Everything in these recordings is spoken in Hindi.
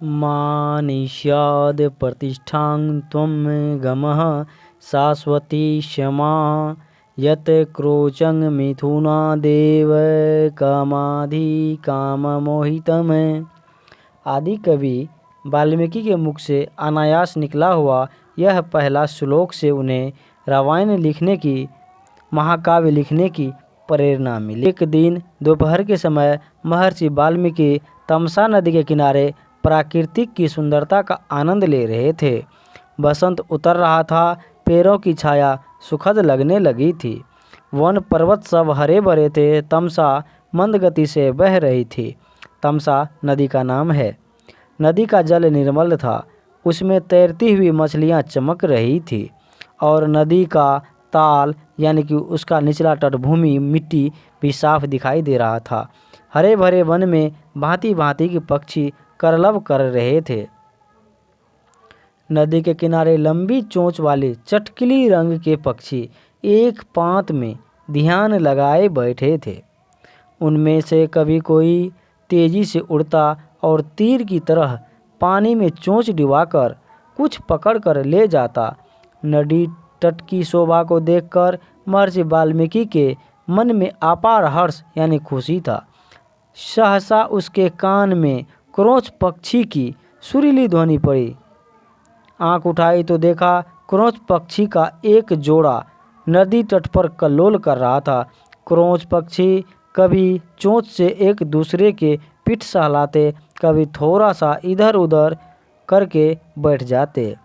मानिष्याद् प्रतिष्ठां त्वं गमः शाश्वती क्षमा यत् क्रोचं मिथुनादेव कामाधि काममोहितम्। आदि कवि वाल्मीकि के मुख से अनायास निकला हुआ यह पहला श्लोक से उन्हें रामायण लिखने की, महाकाव्य लिखने की प्रेरणा मिली। एक दिन दोपहर के समय महर्षि वाल्मीकि तमसा नदी के किनारे प्राकृतिक की सुंदरता का आनंद ले रहे थे। बसंत उतर रहा था, पेड़ों की छाया सुखद लगने लगी थी। वन पर्वत सब हरे भरे थे। तमसा मंद गति से बह रही थी। तमसा नदी का नाम है। नदी का जल निर्मल था। उसमें तैरती हुई मछलियां चमक रही थी और नदी का ताल यानी कि उसका निचला तटभूमि मिट्टी भी साफ दिखाई दे रहा था। हरे भरे वन में भांति भांति के पक्षी कलरव कर रहे थे। नदी के किनारे लंबी चोंच वाले चटकीली रंग के पक्षी एक पांत में ध्यान लगाए बैठे थे। उनमें से कभी कोई तेजी से उड़ता और तीर की तरह पानी में चोंच डुबाकर कुछ पकड़कर ले जाता। नदी तट की शोभा को देखकर महर्षि वाल्मीकि के मन में अपार हर्ष यानी खुशी था। सहसा उसके कान में क्रोच पक्षी की सुरीली ध्वनि पड़ी। आंख उठाई तो देखा क्रोच पक्षी का एक जोड़ा नदी तट पर कल्लोल कर रहा था। क्रोच पक्षी कभी चोंच से एक दूसरे के पीठ सहलाते, कभी थोड़ा सा इधर उधर करके बैठ जाते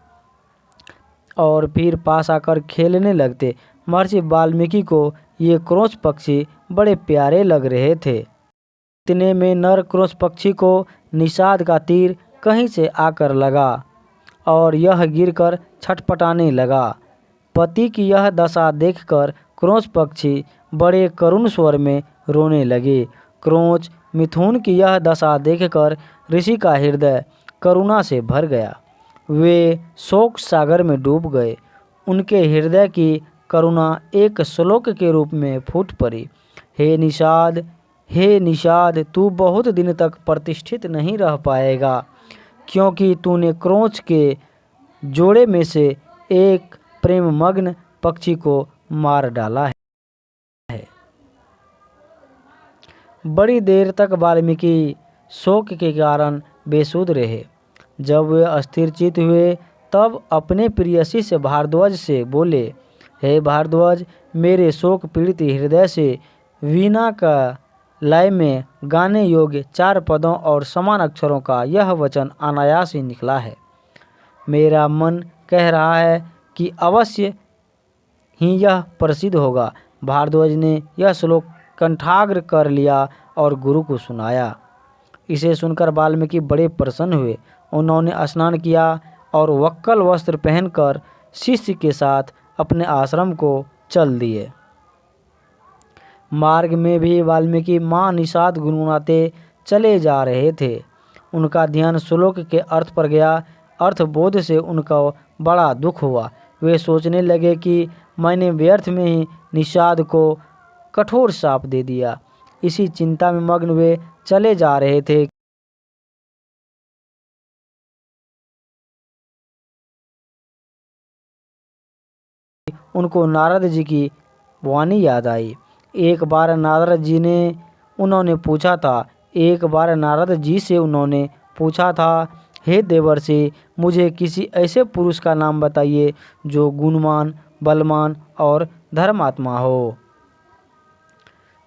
और फिर पास आकर खेलने लगते। महर्षि वाल्मीकि को ये क्रोच पक्षी बड़े प्यारे लग रहे थे। इतने में नर क्रोच पक्षी को निषाद का तीर कहीं से आकर लगा और यह गिरकर छटपटाने लगा। पति की यह दशा देखकर क्रोच पक्षी बड़े करुण स्वर में रोने लगे। क्रोच मिथुन की यह दशा देखकर ऋषि का हृदय करुणा से भर गया। वे शोक सागर में डूब गए। उनके हृदय की करुणा एक श्लोक के रूप में फूट पड़ी। हे निषाद, तू बहुत दिन तक प्रतिष्ठित नहीं रह पाएगा, क्योंकि तूने क्रोच के जोड़े में से एक प्रेममग्न पक्षी को मार डाला है। बड़ी देर तक वाल्मीकि शोक के कारण बेसुध रहे। जब वे अस्थिरचित हुए तब अपने प्रियसी से भारद्वाज से बोले, हे भारद्वाज, मेरे शोक पीड़ित हृदय से वीणा का लय में गाने योग्य 4 पदों और समान अक्षरों का यह वचन अनायास ही निकला है। मेरा मन कह रहा है कि अवश्य ही यह प्रसिद्ध होगा। भारद्वाज ने यह श्लोक कंठाग्र कर लिया और गुरु को सुनाया। इसे सुनकर वाल्मीकि बड़े प्रसन्न हुए। उन्होंने स्नान किया और वक्कल वस्त्र पहनकर शिष्य के साथ अपने आश्रम को चल दिए। मार्ग में भी वाल्मीकि माँ निषाद गुनगुनाते चले जा रहे थे। उनका ध्यान श्लोक के अर्थ पर गया। अर्थबोध से उनका बड़ा दुख हुआ। वे सोचने लगे कि मैंने व्यर्थ में ही निषाद को कठोर शाप दे दिया। इसी चिंता में मग्न वे चले जा रहे थे। उनको नारद जी की वाणी याद आई। एक बार नारद जी से उन्होंने पूछा था, हे देवर्षि, मुझे किसी ऐसे पुरुष का नाम बताइए जो गुणवान, बलवान और धर्मात्मा हो,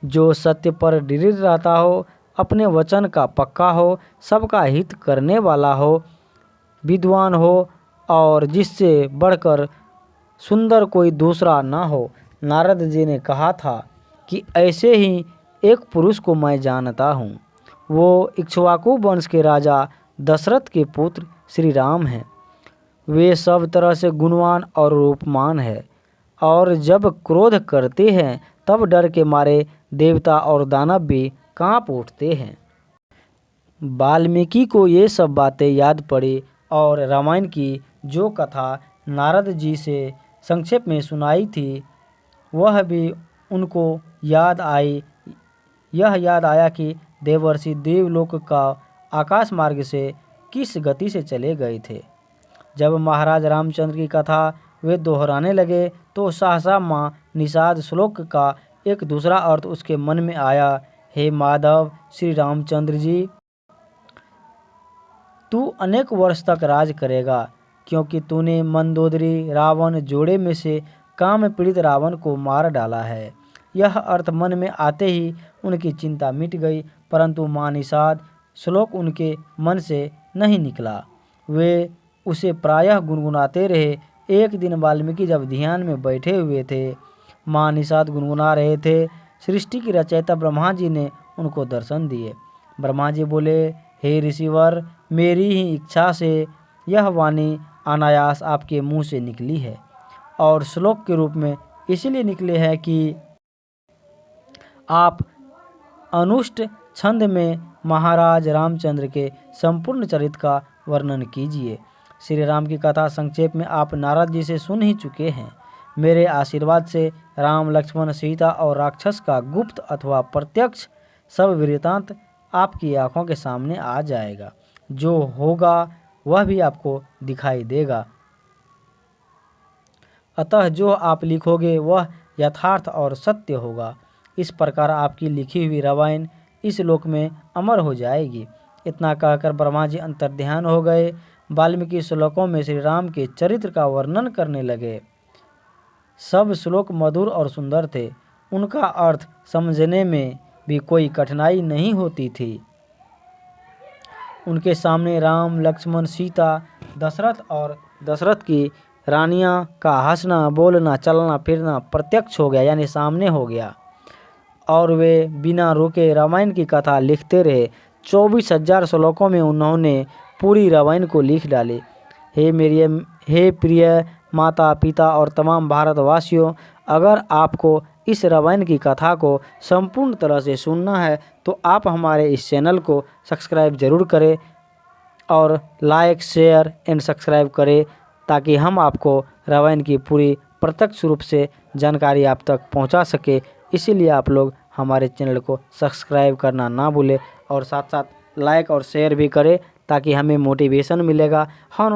जो सत्य पर दृढ़ रहता हो, अपने वचन का पक्का हो, सबका हित करने वाला हो, विद्वान हो और जिससे बढ़कर सुंदर कोई दूसरा ना हो। नारद जी ने कहा था कि ऐसे ही एक पुरुष को मैं जानता हूँ। वो इक्ष्वाकु वंश के राजा दशरथ के पुत्र श्री राम हैं। वे सब तरह से गुणवान और रूपमान हैं और जब क्रोध करते हैं तब डर के मारे देवता और दानव भी कांप उठते हैं। वाल्मीकि को ये सब बातें याद पड़ी और रामायण की जो कथा नारद जी से संक्षेप में सुनाई थी वह भी उनको याद आई। यह याद आया कि देवर्षि देवलोक का आकाश मार्ग से किस गति से चले गए थे। जब महाराज रामचंद्र की कथा वे दोहराने लगे तो सहसा माँ निषाद श्लोक का एक दूसरा अर्थ उसके मन में आया। हे माधव, श्री रामचंद्र जी, तू अनेक वर्ष तक राज करेगा, क्योंकि तूने मंदोदरी रावण जोड़े में से काम पीड़ित रावण को मार डाला है। यह अर्थ मन में आते ही उनकी चिंता मिट गई, परंतु माँ निषाद श्लोक उनके मन से नहीं निकला। वे उसे प्रायः गुनगुनाते रहे। एक दिन वाल्मीकि जब ध्यान में बैठे हुए थे, माँ निषाद गुनगुना रहे थे। सृष्टि की रचयिता ब्रह्मा जी ने उनको दर्शन दिए। ब्रह्मा जी बोले, हे ऋषिवर, मेरी ही इच्छा से यह वाणी अनायास आपके मुंह से निकली है और श्लोक के रूप में इसलिए निकले है कि आप अनुष्ट छंद में महाराज रामचंद्र के संपूर्ण चरित्र का वर्णन कीजिए। श्री राम की कथा संक्षेप में आप नारद जी से सुन ही चुके हैं। मेरे आशीर्वाद से राम, लक्ष्मण, सीता और राक्षस का गुप्त अथवा प्रत्यक्ष सब वृत्तांत आपकी आंखों के सामने आ जाएगा। जो होगा वह भी आपको दिखाई देगा। अतः जो आप लिखोगे वह यथार्थ और सत्य होगा। इस प्रकार आपकी लिखी हुई रामायण इस लोक में अमर हो जाएगी। इतना कहकर ब्रह्मा जी अंतर्ध्यान हो गए। वाल्मीकि श्लोकों में श्री राम के चरित्र का वर्णन करने लगे। सब श्लोक मधुर और सुंदर थे। उनका अर्थ समझने में भी कोई कठिनाई नहीं होती थी। उनके सामने राम, लक्ष्मण, सीता, दशरथ और दशरथ की रानियां का हंसना, बोलना, चलना फिरना प्रत्यक्ष हो गया, यानी सामने हो गया, और वे बिना रुके रामायण की कथा लिखते रहे। 24,000 श्लोकों में उन्होंने पूरी रामायण को लिख डाले। हे प्रिय माता पिता और तमाम भारतवासियों, अगर आपको इस रामायण की कथा को संपूर्ण तरह से सुनना है तो आप हमारे इस चैनल को सब्सक्राइब जरूर करें और लाइक, शेयर एंड सब्सक्राइब करें, ताकि हम आपको रामायण की पूरी प्रत्यक्ष रूप से जानकारी आप तक पहुंचा सके। इसीलिए आप लोग हमारे चैनल को सब्सक्राइब करना ना भूलें और साथ साथ लाइक और शेयर भी करें, ताकि हमें मोटिवेशन मिलेगा। हम